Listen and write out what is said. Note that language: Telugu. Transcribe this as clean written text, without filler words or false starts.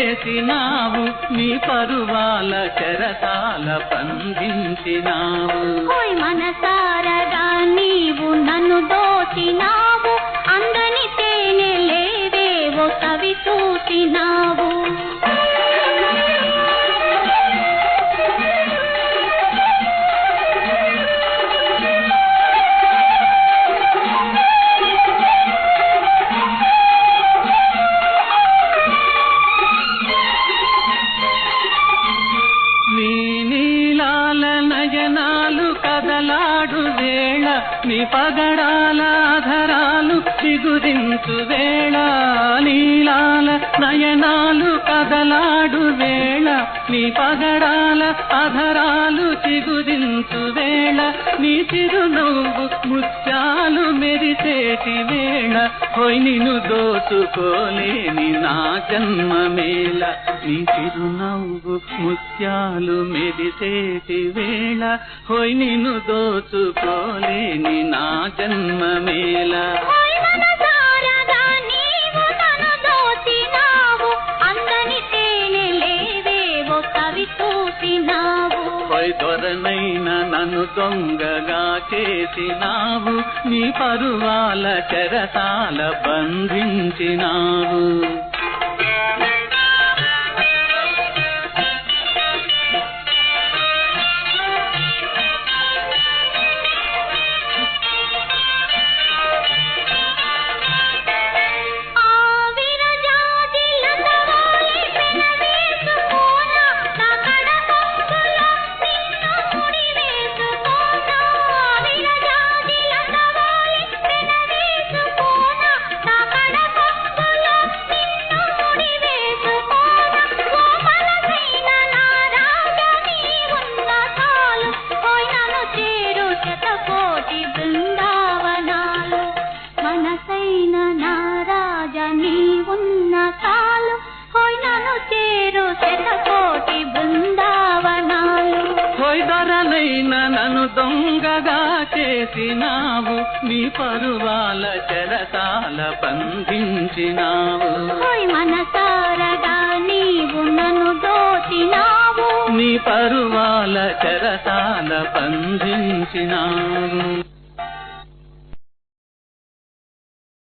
చేసినావు నీ పరువాల చెరసాల బంధించినావు మనసారగా నీవు నన్ను దోచినావు అందని తేనె లేవేవో కవి చూసినావు కదలాడు వేళ నీ పగడాల ఆధరాలు చిగురించు వేళ నీలాల నయనాలు కదలాడు వేళ నీ పగడాల ఆధరాలు చిగురించు వేళ నీ చిరునవ్వు ముత్యాలు మెరిసేటి వేళ హోయ్ నిన్ను దోచుకోలేని నా జన్మ మేళ నీ చిరునవ్వు ముత్యాలు మెరిసేటి వేళ హోయ్ నిన్ను దోచుకోలేని నా జన్మ మేళ దొరనైనా నన్ను దొంగగా చేసినావు నీ పరువాల చెరసాల బంధించినావు దొరనైనా నన్ను దొంగగా చేసినావు నీ పరువాల చెరసాల బంధించినావు మనసారగా నీవు నన్ను దోచినావు నీ పరువాల చెరసాల బంధించినావు